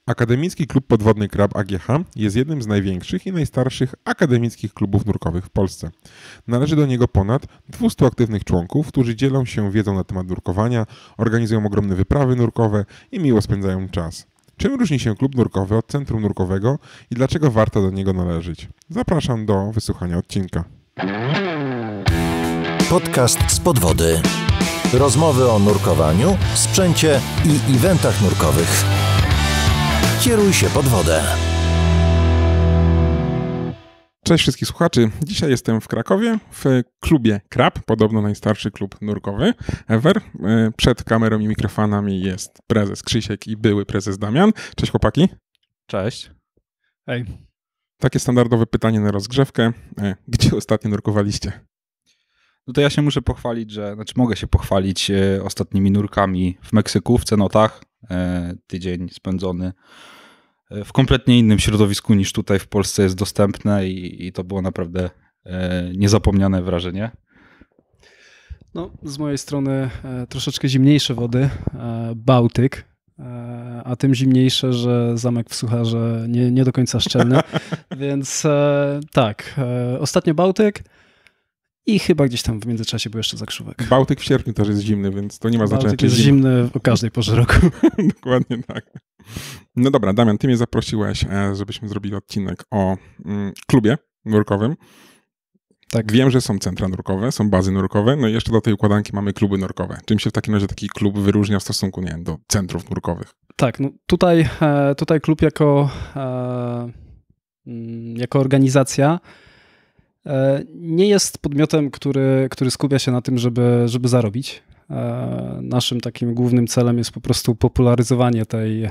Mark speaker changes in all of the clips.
Speaker 1: Akademicki Klub Podwodny Krab AGH jest jednym z największych i najstarszych akademickich klubów nurkowych w Polsce. Należy do niego ponad 200 aktywnych członków, którzy dzielą się wiedzą na temat nurkowania, organizują ogromne wyprawy nurkowe i miło spędzają czas. Czym różni się klub nurkowy od centrum nurkowego i dlaczego warto do niego należeć? Zapraszam do wysłuchania odcinka.
Speaker 2: Podcast z podwody. Rozmowy o nurkowaniu, sprzęcie i eventach nurkowych. Kieruj się pod wodę.
Speaker 1: Cześć wszystkich słuchaczy. Dzisiaj jestem w Krakowie w klubie Krab, podobno najstarszy klub nurkowy ever. Przed kamerą i mikrofonami jest prezes Krzysiek i były prezes Damian. Cześć chłopaki.
Speaker 3: Cześć.
Speaker 4: Hej.
Speaker 1: Takie standardowe pytanie na rozgrzewkę. Gdzie ostatnio nurkowaliście?
Speaker 3: No to ja się muszę pochwalić, mogę się pochwalić ostatnimi nurkami w Meksyku, w cenotach. Tydzień spędzony w kompletnie innym środowisku niż tutaj w Polsce jest dostępne i to było naprawdę niezapomniane wrażenie.
Speaker 4: No, z mojej strony troszeczkę zimniejsze wody, Bałtyk, a tym zimniejsze, że zamek w Sucharze nie do końca szczelny, więc tak, ostatnio Bałtyk i chyba gdzieś tam w międzyczasie był jeszcze Zakrzówek.
Speaker 1: Bałtyk w sierpniu też jest zimny, więc to nie ma znaczenia.
Speaker 4: Bałtyk jest zimny o każdej porze roku.
Speaker 1: Dokładnie tak. No dobra, Damian, ty mnie zaprosiłeś, żebyśmy zrobili odcinek o klubie nurkowym.
Speaker 4: Tak.
Speaker 1: Wiem, że są centra nurkowe, są bazy nurkowe, no i jeszcze do tej układanki mamy kluby nurkowe. Czym się w takim razie taki klub wyróżnia w stosunku, nie wiem, do centrów nurkowych?
Speaker 4: Tak, no tutaj klub jako organizacja nie jest podmiotem, który skupia się na tym, żeby zarobić. Naszym takim głównym celem jest po prostu popularyzowanie tej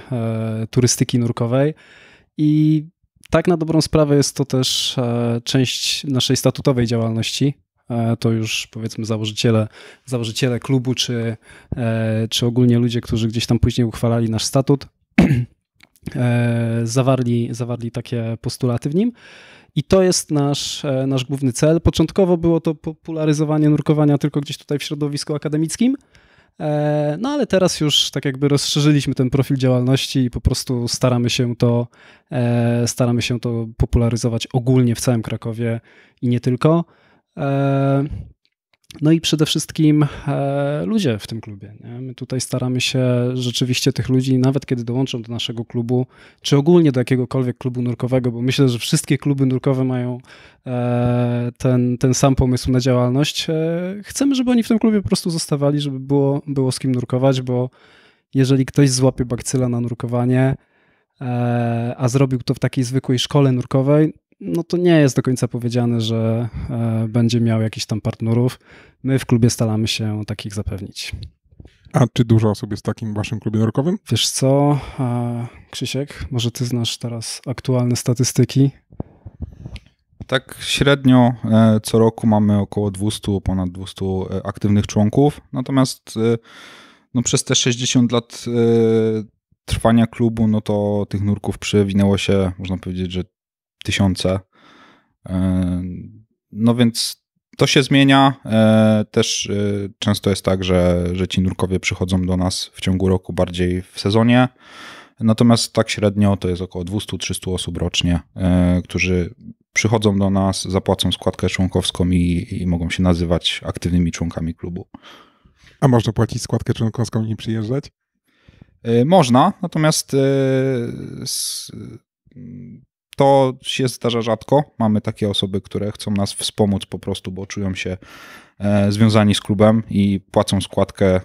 Speaker 4: turystyki nurkowej i tak na dobrą sprawę jest to też część naszej statutowej działalności. To już powiedzmy założyciele klubu czy ogólnie ludzie, którzy gdzieś tam później uchwalali nasz statut, zawarli takie postulaty w nim. I to jest nasz główny cel. Początkowo było to popularyzowanie nurkowania tylko gdzieś tutaj w środowisku akademickim, no ale teraz już tak jakby rozszerzyliśmy ten profil działalności i po prostu staramy się to popularyzować ogólnie w całym Krakowie i nie tylko. No i przede wszystkim ludzie w tym klubie. Nie? My tutaj staramy się rzeczywiście tych ludzi, nawet kiedy dołączą do naszego klubu, czy ogólnie do jakiegokolwiek klubu nurkowego, bo myślę, że wszystkie kluby nurkowe mają ten sam pomysł na działalność. Chcemy, żeby oni w tym klubie po prostu zostawali, żeby było z kim nurkować, bo jeżeli ktoś złapie bakcyla na nurkowanie, a zrobił to w takiej zwykłej szkole nurkowej, no to nie jest do końca powiedziane, że będzie miał jakiś tam partnerów. My w klubie staramy się takich zapewnić.
Speaker 1: A czy dużo osób jest w takim waszym klubie nurkowym?
Speaker 4: Wiesz co, Krzysiek, może ty znasz teraz aktualne statystyki?
Speaker 3: Tak średnio co roku mamy około ponad 200 aktywnych członków, natomiast no przez te 60 lat trwania klubu, no to tych nurków przewinęło się, można powiedzieć, że tysiące. No więc to się zmienia. Też często jest tak, że ci nurkowie przychodzą do nas w ciągu roku bardziej w sezonie. Natomiast tak średnio to jest około 200-300 osób rocznie, którzy przychodzą do nas, zapłacą składkę członkowską i mogą się nazywać aktywnymi członkami klubu.
Speaker 1: A można płacić składkę członkowską i nie przyjeżdżać?
Speaker 3: Można, natomiast to się zdarza rzadko. Mamy takie osoby, które chcą nas wspomóc po prostu, bo czują się związani z klubem i płacą składkę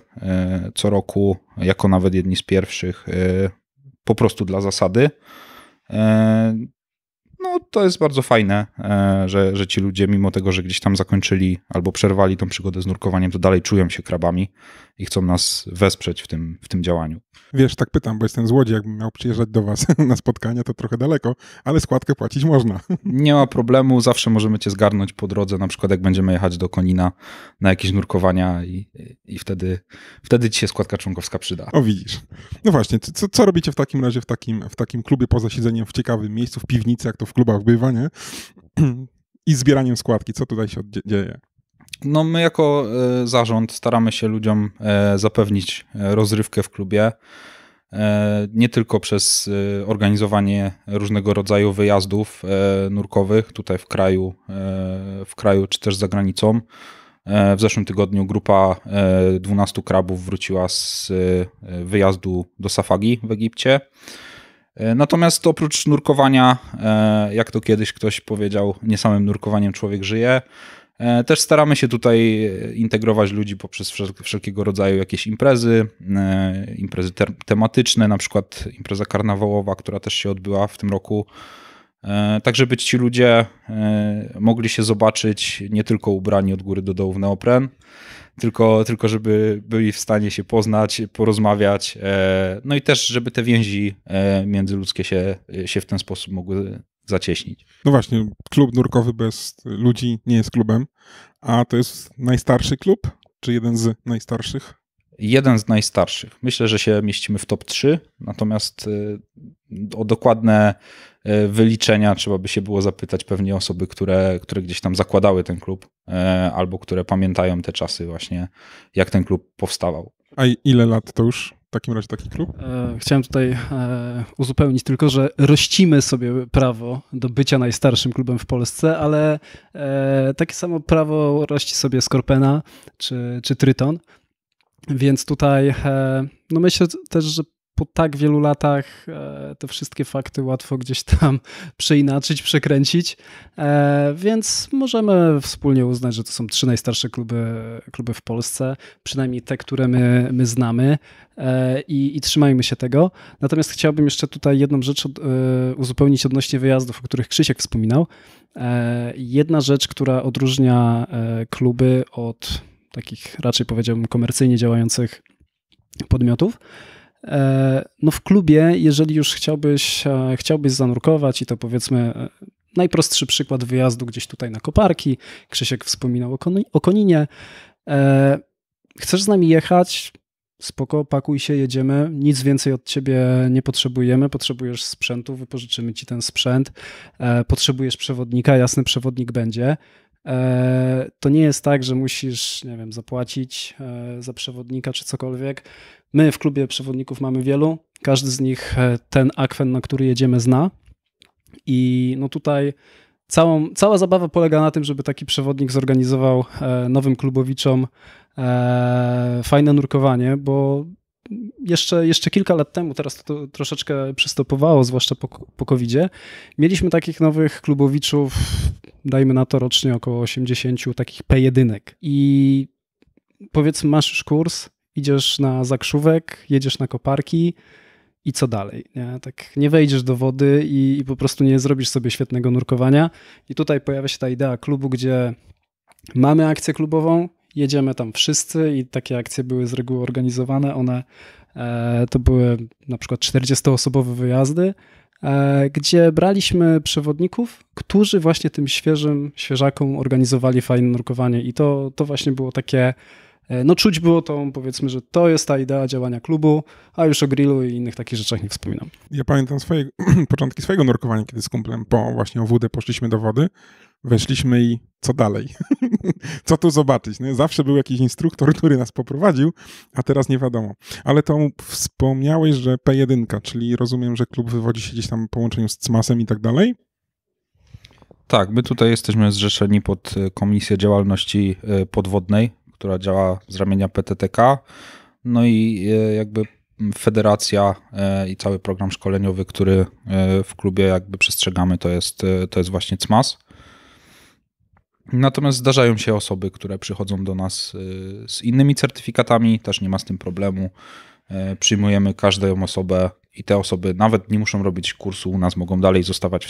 Speaker 3: co roku, jako nawet jedni z pierwszych, po prostu dla zasady. No to jest bardzo fajne, że ci ludzie, mimo tego, że gdzieś tam zakończyli albo przerwali tą przygodę z nurkowaniem, to dalej czują się krabami i chcą nas wesprzeć w tym działaniu.
Speaker 1: Wiesz, tak pytam, bo jestem z Łodzi, jakbym miał przyjeżdżać do was na spotkania, to trochę daleko, ale składkę płacić można.
Speaker 3: Nie ma problemu, zawsze możemy cię zgarnąć po drodze, na przykład jak będziemy jechać do Konina na jakieś nurkowania i wtedy ci się składka członkowska przyda.
Speaker 1: O, widzisz. No właśnie, co robicie w takim razie w takim klubie poza siedzeniem w ciekawym miejscu, w piwnicy, jak to w klubach bywa, nie? I zbieraniem składki, co tutaj się dzieje?
Speaker 3: No my jako zarząd staramy się ludziom zapewnić rozrywkę w klubie. nie tylko przez organizowanie różnego rodzaju wyjazdów nurkowych tutaj w kraju czy też za granicą. W zeszłym tygodniu grupa 12 krabów wróciła z wyjazdu do Safagi w Egipcie. Natomiast oprócz nurkowania, jak to kiedyś ktoś powiedział, nie samym nurkowaniem człowiek żyje, też staramy się tutaj integrować ludzi poprzez wszelkiego rodzaju jakieś imprezy tematyczne, na przykład impreza karnawałowa, która też się odbyła w tym roku. Tak, żeby ci ludzie mogli się zobaczyć nie tylko ubrani od góry do dołu w neopren, tylko żeby byli w stanie się poznać, porozmawiać, no i też, żeby te więzi międzyludzkie się w ten sposób mogły zacieśnić.
Speaker 1: No właśnie, klub nurkowy bez ludzi nie jest klubem, a to jest najstarszy klub, czy jeden z najstarszych?
Speaker 3: Jeden z najstarszych. Myślę, że się mieścimy w top 3, natomiast o dokładne wyliczenia trzeba by się było zapytać pewnie osoby, które gdzieś tam zakładały ten klub, albo które pamiętają te czasy właśnie, jak ten klub powstawał.
Speaker 1: A ile lat to już w takim razie taki klub?
Speaker 4: Chciałem tutaj uzupełnić tylko, że rościmy sobie prawo do bycia najstarszym klubem w Polsce, ale takie samo prawo rości sobie Skorpena czy Tryton. Więc tutaj no myślę też, że po tak wielu latach te wszystkie fakty łatwo gdzieś tam przeinaczyć, przekręcić, więc możemy wspólnie uznać, że to są 3 najstarsze kluby w Polsce, przynajmniej te, które my znamy i trzymajmy się tego. Natomiast chciałbym jeszcze tutaj jedną rzecz uzupełnić odnośnie wyjazdów, o których Krzysiek wspominał. Jedna rzecz, która odróżnia kluby od takich raczej powiedziałbym komercyjnie działających podmiotów. No w klubie, jeżeli już chciałbyś zanurkować i to powiedzmy najprostszy przykład wyjazdu gdzieś tutaj na koparki, Krzysiek wspominał o Koninie, chcesz z nami jechać, spoko, pakuj się, jedziemy, nic więcej od ciebie nie potrzebujesz sprzętu, wypożyczymy ci ten sprzęt, potrzebujesz przewodnika, jasny przewodnik będzie. To nie jest tak, że musisz, nie wiem, zapłacić za przewodnika czy cokolwiek. My w klubie przewodników mamy wielu, każdy z nich ten akwen, na który jedziemy, zna i no tutaj cała zabawa polega na tym, żeby taki przewodnik zorganizował nowym klubowiczom fajne nurkowanie, bo jeszcze kilka lat temu, teraz to troszeczkę przystopowało, zwłaszcza po COVID-zie, mieliśmy takich nowych klubowiczów, dajmy na to rocznie około 80 takich P1. I powiedzmy masz już kurs, idziesz na zakrzówek, jedziesz na koparki i co dalej? Nie? Tak nie wejdziesz do wody i po prostu nie zrobisz sobie świetnego nurkowania. I tutaj pojawia się ta idea klubu, gdzie mamy akcję klubową, jedziemy tam wszyscy i takie akcje były z reguły organizowane. One to były na przykład 40-osobowe wyjazdy, gdzie braliśmy przewodników, którzy właśnie tym świeżakom organizowali fajne nurkowanie i to właśnie było takie, no czuć było to, powiedzmy, że to jest ta idea działania klubu, a już o grillu i innych takich rzeczach nie wspominam.
Speaker 1: Ja pamiętam początki swojego nurkowania, kiedy z kumplem właśnie o wódę poszliśmy do wody, weszliśmy i co dalej? Co tu zobaczyć? No, zawsze był jakiś instruktor, który nas poprowadził, a teraz nie wiadomo. Ale to wspomniałeś, że P1, czyli rozumiem, że klub wywodzi się gdzieś tam w połączeniu z CMAS-em i tak dalej?
Speaker 3: Tak, my tutaj jesteśmy zrzeszeni pod Komisję Działalności Podwodnej, która działa z ramienia PTTK. No i jakby federacja i cały program szkoleniowy, który w klubie jakby przestrzegamy, to jest właśnie CMAS. Natomiast zdarzają się osoby, które przychodzą do nas z innymi certyfikatami, też nie ma z tym problemu. Przyjmujemy każdą osobę i te osoby nawet nie muszą robić kursu u nas, mogą dalej zostawać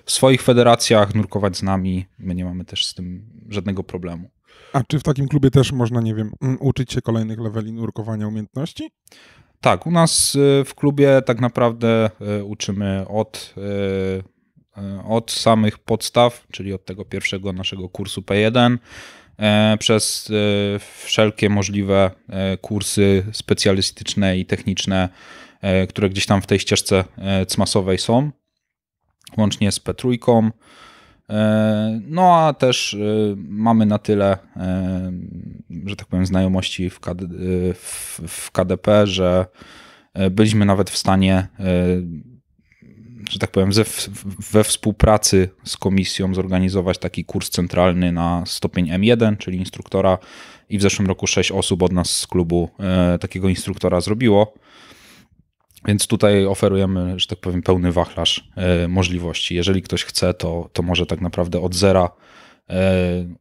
Speaker 3: w swoich federacjach, nurkować z nami. My nie mamy też z tym żadnego problemu.
Speaker 1: A czy w takim klubie też można, nie wiem, uczyć się kolejnych leveli nurkowania umiejętności?
Speaker 3: Tak, u nas w klubie tak naprawdę uczymy od samych podstaw, czyli od tego pierwszego naszego kursu P1, przez wszelkie możliwe kursy specjalistyczne i techniczne, które gdzieś tam w tej ścieżce CMAS-owej są, łącznie z P3. No a też mamy na tyle, że tak powiem, znajomości w KDP, że Byliśmy nawet w stanie, że tak powiem, we współpracy z komisją zorganizować taki kurs centralny na stopień M1, czyli instruktora, i w zeszłym roku 6 osób od nas z klubu takiego instruktora zrobiło. Więc tutaj oferujemy, że tak powiem, pełny wachlarz możliwości. Jeżeli ktoś chce, to może tak naprawdę od zera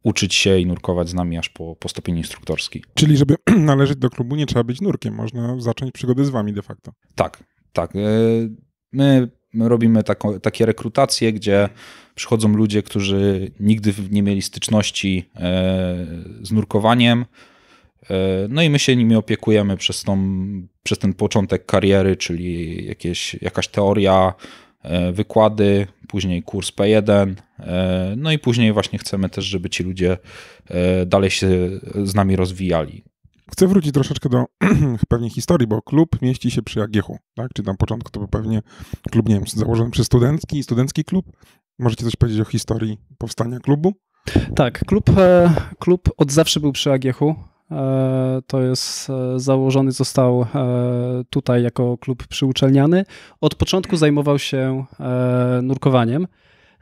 Speaker 3: uczyć się i nurkować z nami aż po stopień instruktorski.
Speaker 1: Czyli żeby należeć do klubu, nie trzeba być nurkiem, można zacząć przygodę z wami de facto.
Speaker 3: Tak. My robimy takie rekrutacje, gdzie przychodzą ludzie, którzy nigdy nie mieli styczności z nurkowaniem, no i my się nimi opiekujemy przez ten początek kariery, czyli jakaś teoria, wykłady, później kurs P1, no i później właśnie chcemy też, żeby ci ludzie dalej się z nami rozwijali.
Speaker 1: Chcę wrócić troszeczkę do pewnie historii, bo klub mieści się przy AGH-u, tak? Czy tam początku to był pewnie klub, nie wiem, założony przez studencki klub? Możecie coś powiedzieć o historii powstania klubu?
Speaker 4: Tak, klub od zawsze był przy AGH-u. To jest założony został tutaj jako klub przyuczelniany. Od początku zajmował się nurkowaniem.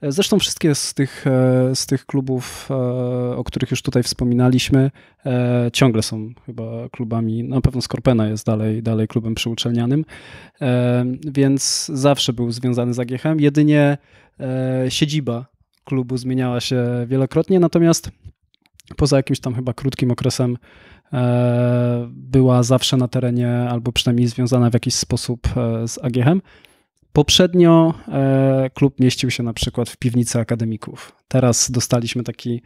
Speaker 4: Zresztą wszystkie z tych klubów, o których już tutaj wspominaliśmy, ciągle są chyba klubami, na pewno Skorpena jest dalej klubem przyuczelnianym, więc zawsze był związany z AGH-em. Jedynie siedziba klubu zmieniała się wielokrotnie, natomiast poza jakimś tam chyba krótkim okresem była zawsze na terenie, albo przynajmniej związana w jakiś sposób z AGH-em. Poprzednio klub mieścił się na przykład w piwnicy akademików. Teraz dostaliśmy taki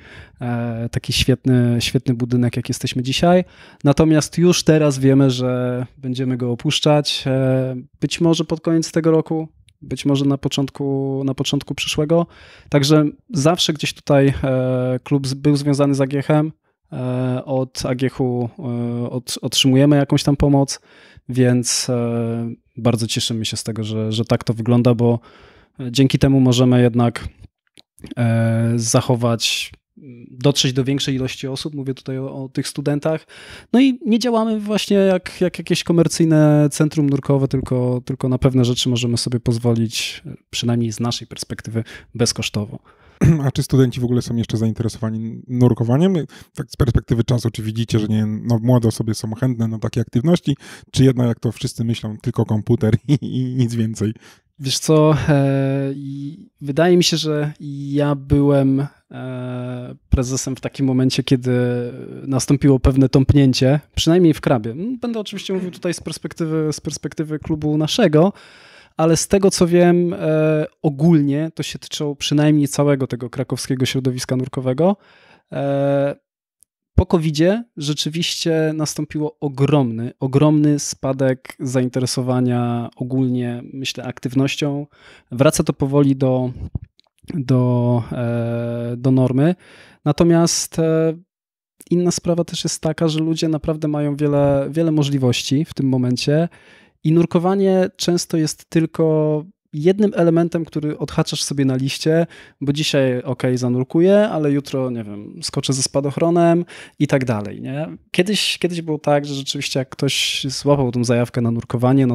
Speaker 4: świetny budynek, jak jesteśmy dzisiaj. Natomiast już teraz wiemy, że będziemy go opuszczać. Być może pod koniec tego roku, być może na początku przyszłego. Także zawsze gdzieś tutaj klub był związany z AGH-em. Od AGH-u otrzymujemy jakąś tam pomoc, więc bardzo cieszymy się z tego, że tak to wygląda, bo dzięki temu możemy jednak dotrzeć do większej ilości osób, mówię tutaj o tych studentach, no i nie działamy właśnie jak jakieś komercyjne centrum nurkowe, tylko na pewne rzeczy możemy sobie pozwolić, przynajmniej z naszej perspektywy, bezkosztowo.
Speaker 1: A czy studenci w ogóle są jeszcze zainteresowani nurkowaniem? Tak z perspektywy czasu, czy widzicie, że młode osoby są chętne na takie aktywności, czy jednak jak to wszyscy myślą, tylko komputer i nic więcej?
Speaker 4: Wiesz co, wydaje mi się, że ja byłem prezesem w takim momencie, kiedy nastąpiło pewne tąpnięcie, przynajmniej w Krabie. Będę oczywiście mówił tutaj z perspektywy klubu naszego, ale z tego co wiem, ogólnie to się tyczyło przynajmniej całego tego krakowskiego środowiska nurkowego. Po COVID-zie rzeczywiście nastąpiło ogromny spadek zainteresowania ogólnie, myślę, aktywnością. Wraca to powoli do normy. Natomiast inna sprawa też jest taka, że ludzie naprawdę mają wiele możliwości w tym momencie i nurkowanie często jest tylko jednym elementem, który odhaczasz sobie na liście, bo dzisiaj zanurkuję, ale jutro, nie wiem, skoczę ze spadochronem i tak dalej, nie? Kiedyś było tak, że rzeczywiście jak ktoś złapał tą zajawkę na nurkowanie,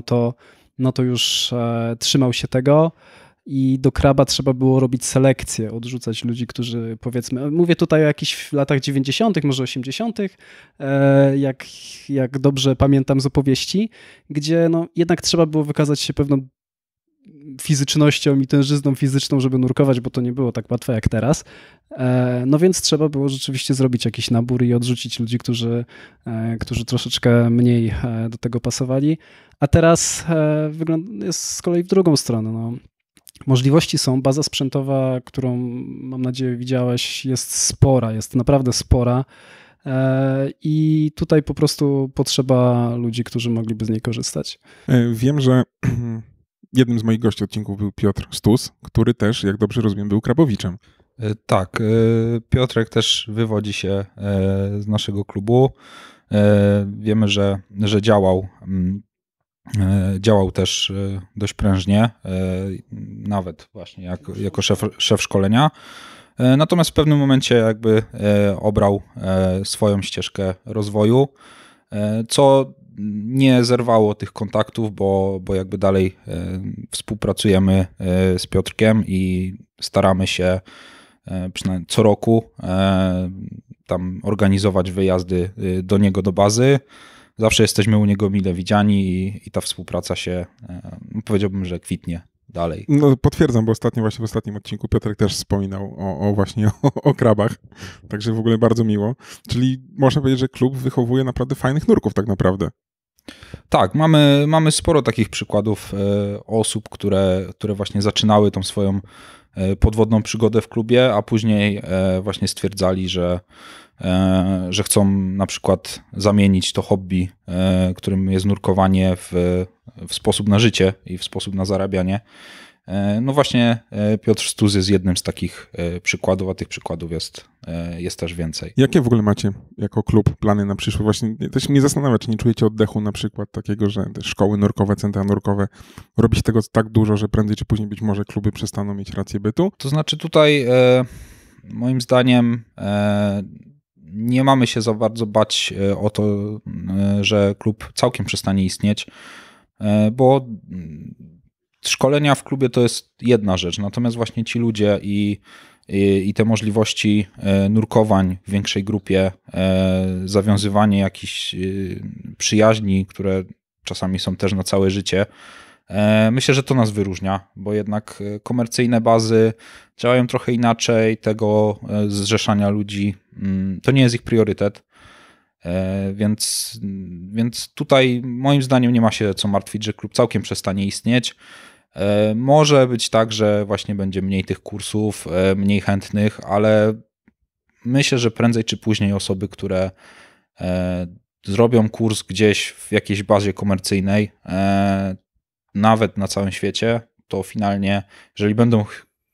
Speaker 4: no to już trzymał się tego i do Kraba trzeba było robić selekcję, odrzucać ludzi, którzy powiedzmy, mówię tutaj o jakichś latach 90., może 80., jak dobrze pamiętam z opowieści, gdzie no jednak trzeba było wykazać się pewną fizycznością i tężyzną fizyczną, żeby nurkować, bo to nie było tak łatwe jak teraz. No więc trzeba było rzeczywiście zrobić jakiś nabór i odrzucić ludzi, którzy troszeczkę mniej do tego pasowali. A teraz jest z kolei w drugą stronę. No. Możliwości są, baza sprzętowa, którą mam nadzieję widziałeś, jest spora, jest naprawdę spora i tutaj po prostu potrzeba ludzi, którzy mogliby z niej korzystać.
Speaker 1: Wiem, że jednym z moich gości odcinków był Piotr Stus, który też, jak dobrze rozumiem, był krabowiczem.
Speaker 3: Tak, Piotrek też wywodzi się z naszego klubu. Wiemy, że działał też dość prężnie, nawet właśnie jako szef szkolenia. Natomiast w pewnym momencie jakby obrał swoją ścieżkę rozwoju. co nie zerwało tych kontaktów, bo jakby dalej współpracujemy z Piotrkiem i staramy się przynajmniej co roku tam organizować wyjazdy do niego do bazy. Zawsze jesteśmy u niego mile widziani i ta współpraca się, powiedziałbym, że kwitnie dalej.
Speaker 1: No potwierdzam, bo właśnie w ostatnim odcinku Piotrek też wspominał właśnie o krabach, także w ogóle bardzo miło. Czyli można powiedzieć, że klub wychowuje naprawdę fajnych nurków tak naprawdę.
Speaker 3: Tak, mamy sporo takich przykładów osób, które właśnie zaczynały tą swoją podwodną przygodę w klubie, a później właśnie stwierdzali, że chcą na przykład zamienić to hobby, którym jest nurkowanie, w sposób na życie i w sposób na zarabianie. No właśnie Piotr Stuz jest jednym z takich przykładów, a tych przykładów jest też więcej.
Speaker 1: Jakie w ogóle macie jako klub plany na przyszłość? Właśnie też mnie zastanawia, czy nie czujecie oddechu na przykład takiego, że te szkoły nurkowe, centra nurkowe, robi się tego tak dużo, że prędzej czy później być może kluby przestaną mieć rację bytu?
Speaker 3: To znaczy tutaj moim zdaniem nie mamy się za bardzo bać o to, że klub całkiem przestanie istnieć, bo szkolenia w klubie to jest jedna rzecz, natomiast właśnie ci ludzie i te możliwości nurkowań w większej grupie, zawiązywanie jakichś przyjaźni, które czasami są też na całe życie, myślę, że to nas wyróżnia, bo jednak komercyjne bazy działają trochę inaczej, tego zrzeszania ludzi, to nie jest ich priorytet, więc tutaj moim zdaniem nie ma się co martwić, że klub całkiem przestanie istnieć. Może być tak, że właśnie będzie mniej tych kursów, mniej chętnych, ale myślę, że prędzej czy później osoby, które zrobią kurs gdzieś w jakiejś bazie komercyjnej, nawet na całym świecie, to finalnie, jeżeli będą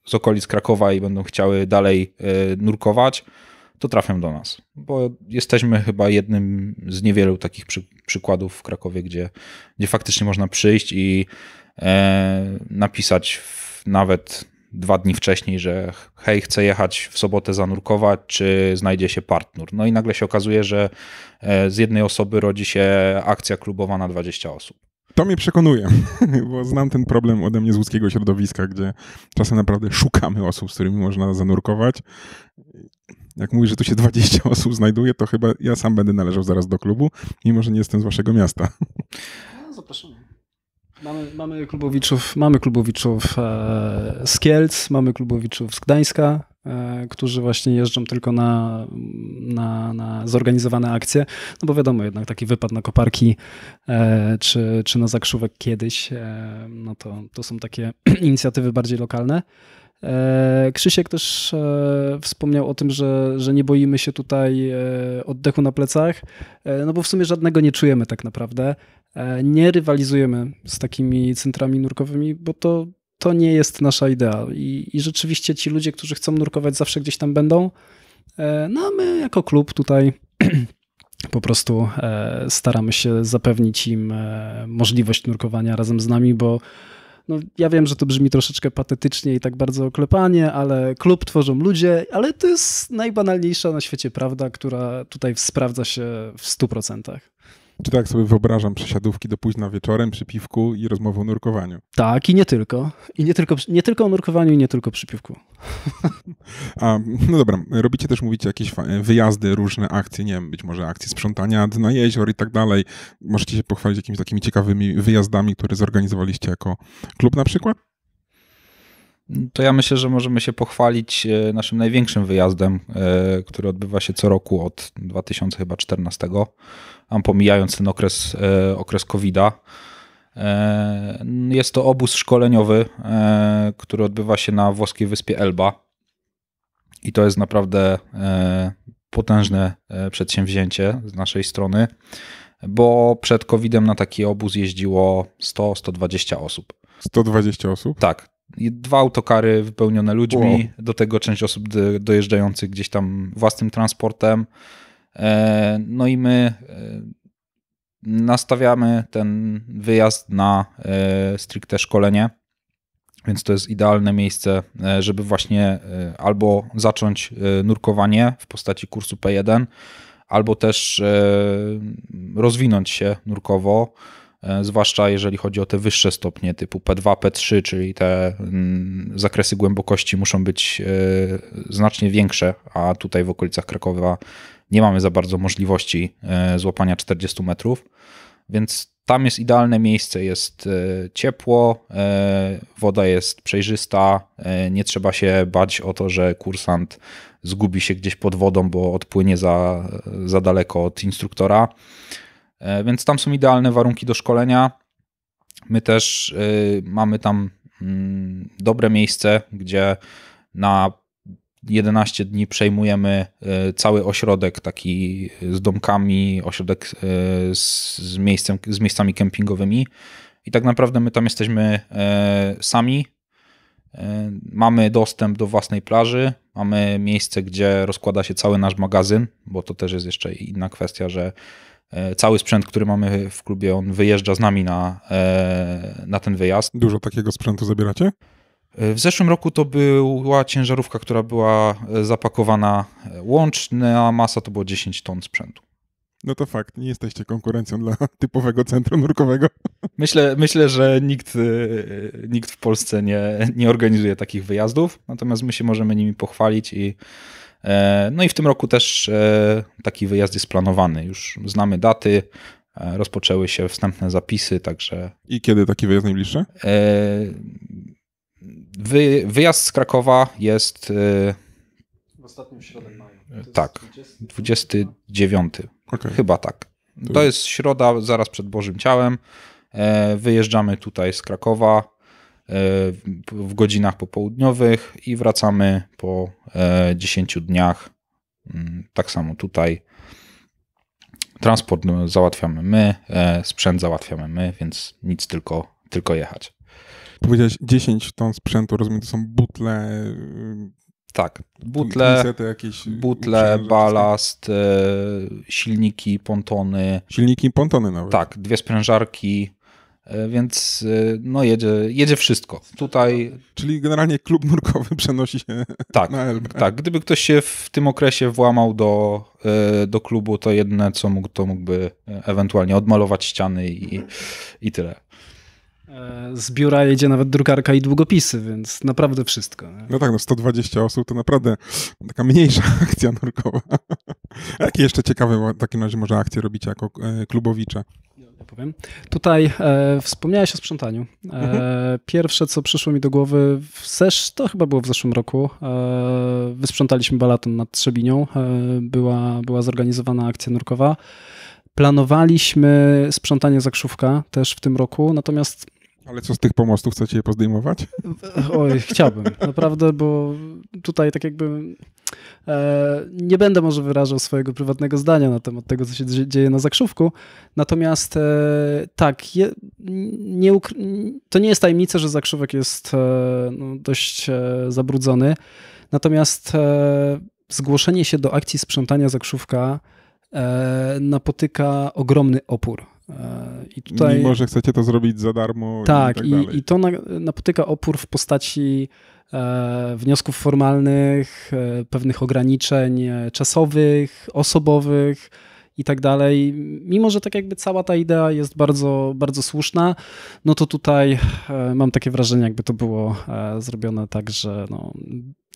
Speaker 3: z okolic Krakowa i będą chciały dalej nurkować, to trafią do nas, bo jesteśmy chyba jednym z niewielu takich przykładów w Krakowie, gdzie faktycznie można przyjść i napisać nawet 2 dni wcześniej, że hej, chcę jechać w sobotę zanurkować, czy znajdzie się partner. No i nagle się okazuje, że z jednej osoby rodzi się akcja klubowa na 20 osób.
Speaker 1: To mnie przekonuje, bo znam ten problem ode mnie z łódzkiego środowiska, gdzie czasem naprawdę szukamy osób, z którymi można zanurkować. Jak mówisz, że tu się 20 osób znajduje, to chyba ja sam będę należał zaraz do klubu, mimo że nie jestem z waszego miasta.
Speaker 4: No, zapraszamy. Mamy klubowiczów z Kielc, mamy klubowiczów z Gdańska, którzy właśnie jeżdżą tylko na zorganizowane akcje, no bo wiadomo, jednak taki wypad na koparki czy na zakrzówek kiedyś, no to są takie inicjatywy bardziej lokalne. Krzysiek też wspomniał o tym, że nie boimy się tutaj oddechu na plecach, no bo w sumie żadnego nie czujemy tak naprawdę. Nie rywalizujemy z takimi centrami nurkowymi, bo to nie jest nasza idea. I rzeczywiście ci ludzie, którzy chcą nurkować, zawsze gdzieś tam będą. No a my jako klub tutaj po prostu staramy się zapewnić im możliwość nurkowania razem z nami, bo no, ja wiem, że to brzmi troszeczkę patetycznie i tak bardzo oklepanie, ale klub tworzą ludzie, ale to jest najbanalniejsza na świecie prawda, która tutaj sprawdza się w 100%.
Speaker 1: Czy tak sobie wyobrażam przesiadówki do późna wieczorem przy piwku i rozmowę o nurkowaniu?
Speaker 4: Tak, i nie tylko. Nie tylko o nurkowaniu i nie tylko przy piwku.
Speaker 1: No dobra, robicie też, mówicie, jakieś wyjazdy, różne akcje, nie wiem, być może akcje sprzątania dna jezior i tak dalej. Możecie się pochwalić jakimiś takimi ciekawymi wyjazdami, które zorganizowaliście jako klub na przykład?
Speaker 3: To ja myślę, że możemy się pochwalić naszym największym wyjazdem, który odbywa się co roku od 2014, a pomijając ten okres COVID-a. Jest to obóz szkoleniowy, który odbywa się na włoskiej wyspie Elba i to jest naprawdę potężne przedsięwzięcie z naszej strony, bo przed COVID-em na taki obóz jeździło 100-120 osób.
Speaker 1: 120 osób?
Speaker 3: Tak. 2 autokary wypełnione ludźmi, do tego część osób dojeżdżających gdzieś tam własnym transportem. No i my nastawiamy ten wyjazd na stricte szkolenie, więc to jest idealne miejsce, żeby właśnie albo zacząć nurkowanie w postaci kursu P1, albo też rozwinąć się nurkowo, zwłaszcza jeżeli chodzi o te wyższe stopnie typu P2, P3, czyli te zakresy głębokości muszą być znacznie większe, a tutaj w okolicach Krakowa nie mamy za bardzo możliwości złapania 40 metrów, więc tam jest idealne miejsce, jest ciepło, woda jest przejrzysta, nie trzeba się bać o to, że kursant zgubi się gdzieś pod wodą, bo odpłynie za daleko od instruktora. Więc tam są idealne warunki do szkolenia. My też mamy tam dobre miejsce, gdzie na 11 dni przejmujemy cały ośrodek taki z domkami, ośrodek z miejscami kempingowymi i tak naprawdę my tam jesteśmy sami. Mamy dostęp do własnej plaży, mamy miejsce, gdzie rozkłada się cały nasz magazyn, bo to też jest jeszcze inna kwestia, że cały sprzęt, który mamy w klubie, on wyjeżdża z nami na ten wyjazd.
Speaker 1: Dużo takiego sprzętu zabieracie?
Speaker 3: W zeszłym roku to była ciężarówka, która była zapakowana. Łączna masa to było 10 ton sprzętu.
Speaker 1: No to fakt, nie jesteście konkurencją dla typowego centrum nurkowego.
Speaker 3: Myślę, że nikt w Polsce nie organizuje takich wyjazdów, natomiast my się możemy nimi pochwalić no i w tym roku też taki wyjazd jest planowany. Już znamy daty, rozpoczęły się wstępne zapisy, także...
Speaker 1: I kiedy taki wyjazd najbliższy?
Speaker 3: Wyjazd z Krakowa jest...
Speaker 4: W ostatnią środę maja.
Speaker 3: Tak, 29.
Speaker 1: Okay.
Speaker 3: Chyba tak. To jest środa, zaraz przed Bożym Ciałem. Wyjeżdżamy tutaj z Krakowa w godzinach popołudniowych i wracamy po 10 dniach. Tak samo tutaj. Transport załatwiamy my, sprzęt załatwiamy my, więc nic, tylko jechać.
Speaker 1: Powiedziałeś 10 ton sprzętu, rozumiem, to są butle...
Speaker 3: Tak, butle, balast, silniki, pontony.
Speaker 1: Silniki i pontony nawet.
Speaker 3: Tak, 2 sprężarki, więc no jedzie wszystko. Tutaj...
Speaker 1: Czyli generalnie klub nurkowy przenosi się na Elbę.
Speaker 3: Tak, gdyby ktoś się w tym okresie włamał do klubu, to jedyne co mógłby ewentualnie odmalować ściany i tyle.
Speaker 4: Z biura jedzie nawet drukarka i długopisy, więc naprawdę wszystko. Nie?
Speaker 1: No tak, 120 osób to naprawdę taka mniejsza akcja nurkowa. A jakie jeszcze ciekawe w takim razie może akcje robicie jako klubowicze?
Speaker 4: Ja powiem. Tutaj wspomniałeś o sprzątaniu. Pierwsze, co przyszło mi do głowy, to chyba było w zeszłym roku, wysprzątaliśmy balaton nad Trzebinią. Była zorganizowana akcja nurkowa. Planowaliśmy sprzątanie Zakrzówka też w tym roku, natomiast...
Speaker 1: Ale co z tych pomostów? Chcecie je pozdejmować?
Speaker 4: Oj, chciałbym, naprawdę, bo tutaj tak jakby nie będę może wyrażał swojego prywatnego zdania na temat tego, co się dzieje na Zakrzówku, natomiast tak, to nie jest tajemnica, że Zakrzówek jest dość zabrudzony, natomiast zgłoszenie się do akcji sprzątania Zakrzówka napotyka ogromny opór. I tutaj,
Speaker 1: mimo, że chcecie to zrobić za darmo.
Speaker 4: Tak,
Speaker 1: i
Speaker 4: to napotyka opór w postaci wniosków formalnych, pewnych ograniczeń czasowych, osobowych i tak dalej. Mimo, że tak jakby cała ta idea jest bardzo, bardzo słuszna, no to tutaj mam takie wrażenie, jakby to było zrobione tak, że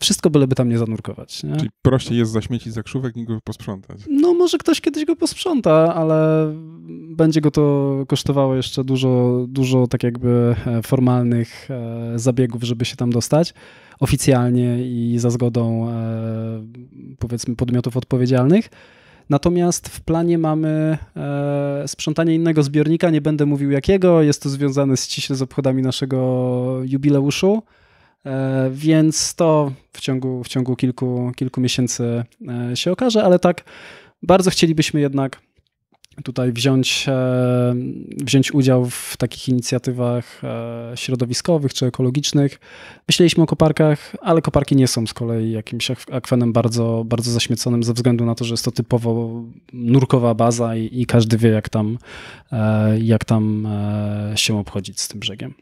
Speaker 4: wszystko byleby tam nie zanurkować. Nie?
Speaker 1: Czyli prościej jest zaśmiecić Zakrzówek, niż go posprzątać.
Speaker 4: No może ktoś kiedyś go posprząta, ale będzie go to kosztowało jeszcze dużo tak jakby formalnych zabiegów, żeby się tam dostać oficjalnie i za zgodą powiedzmy podmiotów odpowiedzialnych. Natomiast w planie mamy sprzątanie innego zbiornika, nie będę mówił jakiego, jest to związane ściśle z obchodami naszego jubileuszu. Więc to w ciągu kilku miesięcy się okaże, ale tak bardzo chcielibyśmy jednak tutaj wziąć udział w takich inicjatywach środowiskowych czy ekologicznych. Myśleliśmy o koparkach, ale koparki nie są z kolei jakimś akwenem bardzo, bardzo zaśmieconym ze względu na to, że jest to typowo nurkowa baza i każdy wie, jak tam się obchodzić z tym brzegiem.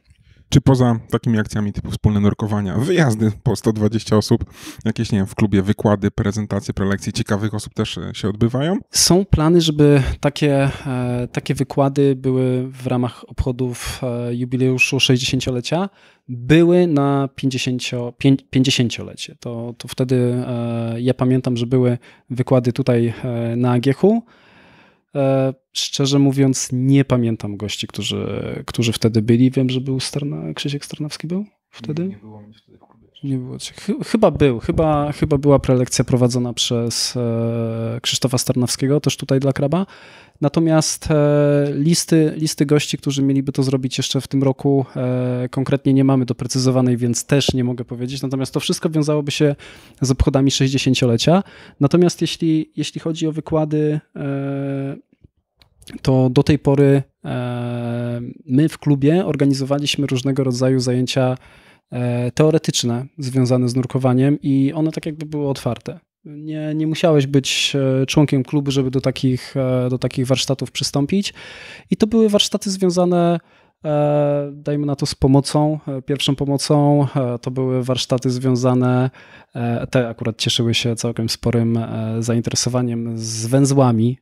Speaker 1: Czy poza takimi akcjami typu wspólne nurkowania, wyjazdy po 120 osób, jakieś, nie wiem, w klubie wykłady, prezentacje, prelekcje ciekawych osób też się odbywają?
Speaker 4: Są plany, żeby takie wykłady były w ramach obchodów jubileuszu 60-lecia, były na 50-lecie. To wtedy ja pamiętam, że były wykłady tutaj na AGH-u. Szczerze mówiąc, nie pamiętam gości, którzy wtedy byli. Wiem, że był Krzysiek Starnowski był wtedy?
Speaker 3: Nie było mnie wtedy w klubie.
Speaker 4: Nie było. Chyba była prelekcja prowadzona przez Krzysztofa Starnowskiego, też tutaj dla Kraba. Natomiast listy gości, którzy mieliby to zrobić jeszcze w tym roku, konkretnie nie mamy doprecyzowanej, więc też nie mogę powiedzieć. Natomiast to wszystko wiązałoby się z obchodami 60-lecia. Natomiast jeśli chodzi o wykłady, to do tej pory my w klubie organizowaliśmy różnego rodzaju zajęcia teoretyczne związane z nurkowaniem i one tak jakby były otwarte. Nie musiałeś być członkiem klubu, żeby do takich warsztatów przystąpić. I to były warsztaty związane, dajmy na to, z pomocą, pierwszą pomocą. To były warsztaty związane, te akurat cieszyły się całkiem sporym zainteresowaniem, z węzłami,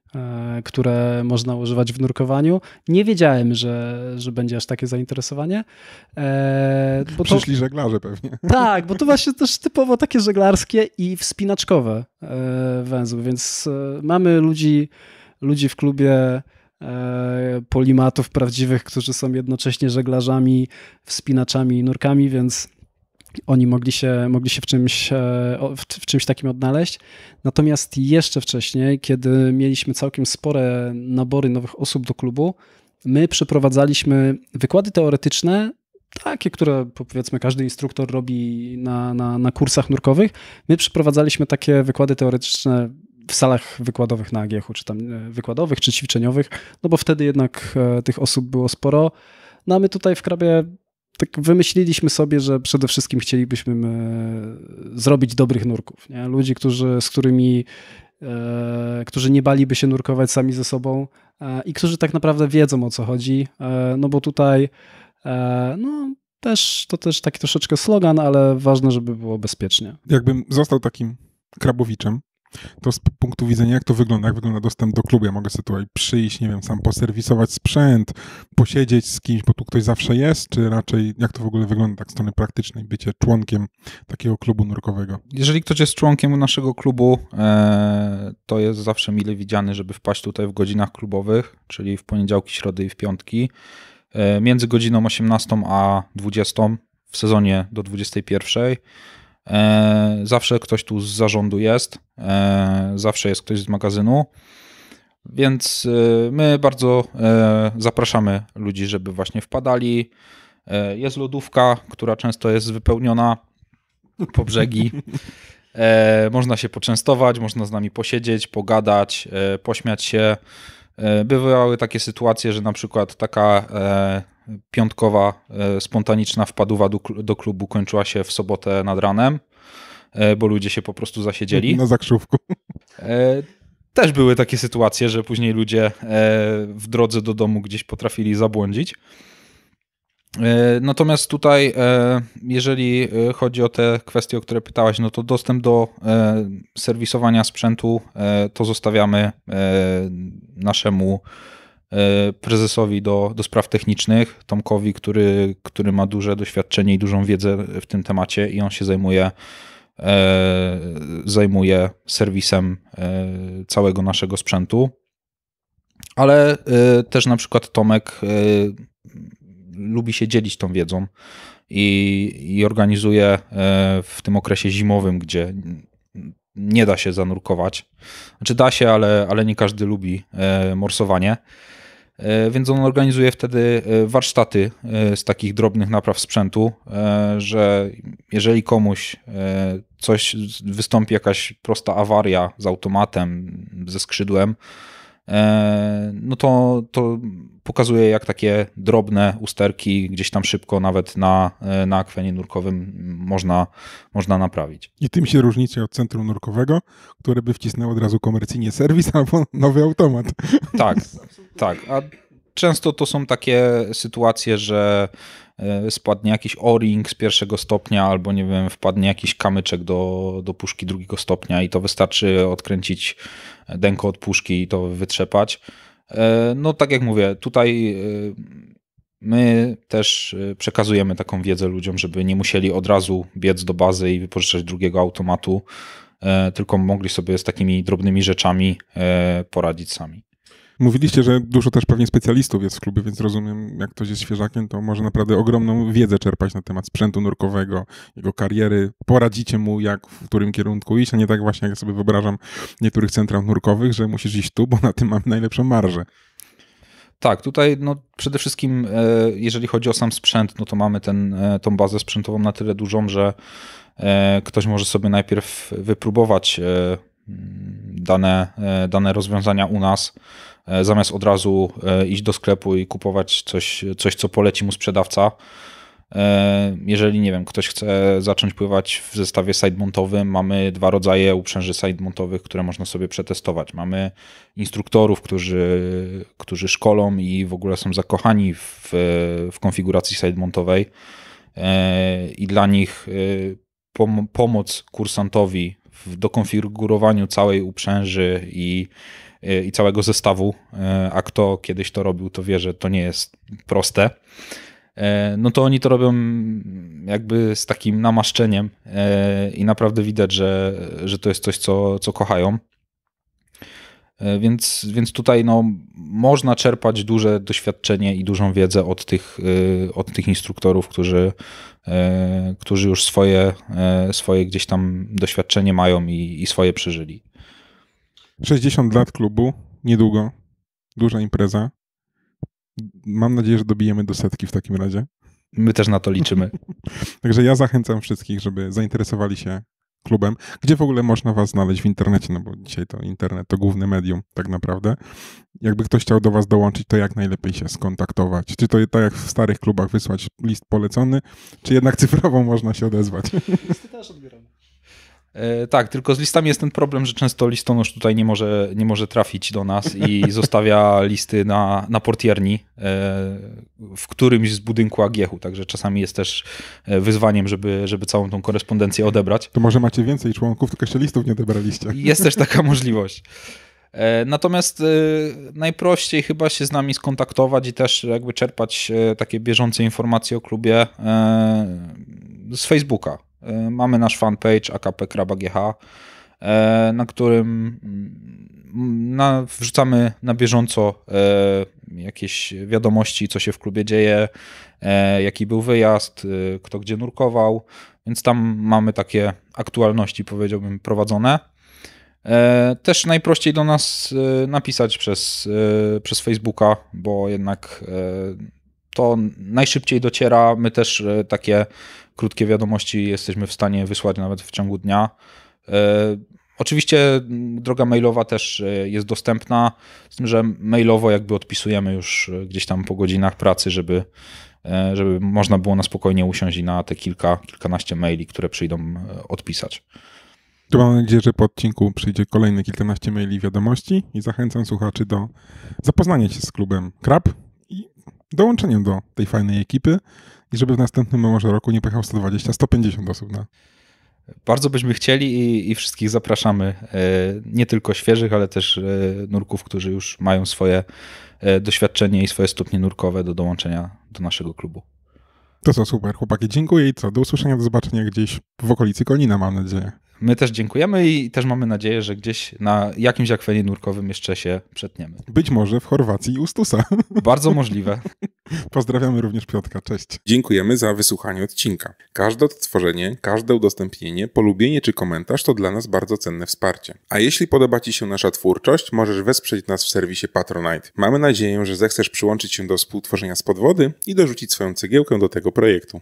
Speaker 4: które można używać w nurkowaniu. Nie wiedziałem, że będzie aż takie zainteresowanie.
Speaker 1: Przyszli żeglarze pewnie.
Speaker 4: Tak, bo to właśnie też typowo takie żeglarskie i wspinaczkowe węzły, więc mamy ludzi w klubie, polimatów prawdziwych, którzy są jednocześnie żeglarzami, wspinaczami i nurkami, więc oni mogli się w czymś takim odnaleźć. Natomiast jeszcze wcześniej, kiedy mieliśmy całkiem spore nabory nowych osób do klubu, my przeprowadzaliśmy wykłady teoretyczne, takie, które powiedzmy każdy instruktor robi na kursach nurkowych. My przeprowadzaliśmy takie wykłady teoretyczne w salach wykładowych na AGH-u, czy tam wykładowych, czy ćwiczeniowych, no bo wtedy jednak tych osób było sporo. No a my tutaj w Krabie tak wymyśliliśmy sobie, że przede wszystkim chcielibyśmy zrobić dobrych nurków, nie? Ludzi, którzy nie baliby się nurkować sami ze sobą i którzy tak naprawdę wiedzą, o co chodzi, no bo tutaj to też taki troszeczkę slogan, ale ważne, żeby było bezpiecznie.
Speaker 1: Jakbym został takim krabowiczem, to z punktu widzenia, jak to wygląda, jak wygląda dostęp do klubu, ja mogę sobie tutaj przyjść, nie wiem, sam poserwisować sprzęt, posiedzieć z kimś, bo tu ktoś zawsze jest, czy raczej jak to w ogóle wygląda tak z strony praktycznej, bycie członkiem takiego klubu nurkowego?
Speaker 3: Jeżeli ktoś jest członkiem naszego klubu, to jest zawsze mile widziany, żeby wpaść tutaj w godzinach klubowych, czyli w poniedziałki, środy i w piątki, między godziną 18 a 20 w sezonie do 21. Zawsze ktoś tu z zarządu jest, zawsze jest ktoś z magazynu, więc my bardzo zapraszamy ludzi, żeby właśnie wpadali. Jest lodówka, która często jest wypełniona po brzegi. Można się poczęstować, można z nami posiedzieć, pogadać, pośmiać się. Bywały takie sytuacje, że na przykład taka piątkowa, spontaniczna wpadówa do klubu kończyła się w sobotę nad ranem, bo ludzie się po prostu zasiedzieli.
Speaker 1: Na zakrzówku.
Speaker 3: Też były takie sytuacje, że później ludzie w drodze do domu gdzieś potrafili zabłądzić. Natomiast tutaj, jeżeli chodzi o te kwestie, o które pytałaś, no to dostęp do serwisowania sprzętu to zostawiamy naszemu prezesowi do spraw technicznych, Tomkowi, który ma duże doświadczenie i dużą wiedzę w tym temacie i on się zajmuje serwisem całego naszego sprzętu. Ale też na przykład Tomek lubi się dzielić tą wiedzą i organizuje w tym okresie zimowym, gdzie nie da się zanurkować. Znaczy da się, ale nie każdy lubi morsowanie. Więc on organizuje wtedy warsztaty z takich drobnych napraw sprzętu, że jeżeli komuś wystąpi jakaś prosta awaria z automatem, ze skrzydłem, no to pokazuje, jak takie drobne usterki gdzieś tam szybko nawet na akwenie nurkowym można naprawić.
Speaker 1: I tym się różnicie od centrum nurkowego, które by wcisnęło od razu komercyjnie serwis albo nowy automat.
Speaker 3: Tak. A często to są takie sytuacje, że spadnie jakiś o-ring z 1. stopnia albo nie wiem, wpadnie jakiś kamyczek do puszki 2. stopnia i to wystarczy odkręcić denko od puszki i to wytrzepać. No tak jak mówię, tutaj my też przekazujemy taką wiedzę ludziom, żeby nie musieli od razu biec do bazy i wypożyczać drugiego automatu, tylko mogli sobie z takimi drobnymi rzeczami poradzić sami.
Speaker 1: Mówiliście, że dużo też pewnie specjalistów jest w klubie, więc rozumiem, jak ktoś jest świeżakiem, to może naprawdę ogromną wiedzę czerpać na temat sprzętu nurkowego, jego kariery. Poradzicie mu, jak, w którym kierunku iść, a nie tak właśnie, jak sobie wyobrażam w niektórych centrach nurkowych, że musisz iść tu, bo na tym mamy najlepszą marżę.
Speaker 3: Tak, tutaj no, przede wszystkim jeżeli chodzi o sam sprzęt, no to mamy tą bazę sprzętową na tyle dużą, że ktoś może sobie najpierw wypróbować dane rozwiązania u nas, zamiast od razu iść do sklepu i kupować coś, co poleci mu sprzedawca. Jeżeli, nie wiem, ktoś chce zacząć pływać w zestawie sidemontowym, mamy 2 rodzaje uprzęży sidemontowych, które można sobie przetestować. Mamy instruktorów, którzy szkolą i w ogóle są zakochani w konfiguracji sidemontowej i dla nich pomoc kursantowi w dokonfigurowaniu całej uprzęży i całego zestawu, a kto kiedyś to robił, to wie, że to nie jest proste, no to oni to robią jakby z takim namaszczeniem i naprawdę widać, że to jest coś, co kochają. Więc tutaj no, można czerpać duże doświadczenie i dużą wiedzę od tych instruktorów, którzy już swoje gdzieś tam doświadczenie mają i swoje przeżyli.
Speaker 1: 60 lat klubu, niedługo, duża impreza. Mam nadzieję, że dobijemy do 100 w takim razie.
Speaker 3: My też na to liczymy.
Speaker 1: Także ja zachęcam wszystkich, żeby zainteresowali się klubem. Gdzie w ogóle można was znaleźć w internecie? No bo dzisiaj to internet to główne medium tak naprawdę. Jakby ktoś chciał do was dołączyć, to jak najlepiej się skontaktować? Czy to tak jak w starych klubach wysłać list polecony, czy jednak cyfrowo można się odezwać?
Speaker 4: Listy też odbieramy.
Speaker 3: Tak, tylko z listami jest ten problem, że często listonosz tutaj nie może trafić do nas i zostawia listy na portierni w którymś z budynku AGH-u, także czasami jest też wyzwaniem, żeby całą tą korespondencję odebrać.
Speaker 1: To może macie więcej członków, tylko jeszcze listów nie odebraliście.
Speaker 3: Jest też taka możliwość. Natomiast najprościej chyba się z nami skontaktować i też jakby czerpać takie bieżące informacje o klubie z Facebooka. Mamy nasz fanpage AKP Krab AGH, na którym wrzucamy na bieżąco jakieś wiadomości, co się w klubie dzieje, jaki był wyjazd, kto gdzie nurkował, więc tam mamy takie aktualności, powiedziałbym, prowadzone. Też najprościej do nas napisać przez Facebooka, bo jednak to najszybciej dociera. My też takie krótkie wiadomości jesteśmy w stanie wysłać nawet w ciągu dnia. Oczywiście droga mailowa też jest dostępna, z tym, że mailowo jakby odpisujemy już gdzieś tam po godzinach pracy, żeby można było na spokojnie usiąść i na te kilkanaście maili, które przyjdą, odpisać.
Speaker 1: To mam nadzieję, że po odcinku przyjdzie kolejne kilkanaście maili wiadomości i zachęcam słuchaczy do zapoznania się z klubem Krab i dołączenia do tej fajnej ekipy i żeby w następnym może roku nie pojechał 120-150 osób na...
Speaker 3: Bardzo byśmy chcieli i wszystkich zapraszamy, nie tylko świeżych, ale też nurków, którzy już mają swoje doświadczenie i swoje stopnie nurkowe do dołączenia do naszego klubu.
Speaker 1: To co, super, chłopaki, dziękuję i co, do usłyszenia, do zobaczenia gdzieś w okolicy Konina, mam nadzieję.
Speaker 3: My też dziękujemy i też mamy nadzieję, że gdzieś na jakimś akwenie nurkowym jeszcze się przetniemy.
Speaker 1: Być może w Chorwacji i u Stusa.
Speaker 3: Bardzo możliwe.
Speaker 1: Pozdrawiamy również Piotrka, cześć. Dziękujemy za wysłuchanie odcinka. Każde odtworzenie, każde udostępnienie, polubienie czy komentarz to dla nas bardzo cenne wsparcie. A jeśli podoba Ci się nasza twórczość, możesz wesprzeć nas w serwisie Patronite. Mamy nadzieję, że zechcesz przyłączyć się do współtworzenia z podwody i dorzucić swoją cegiełkę do tego projektu.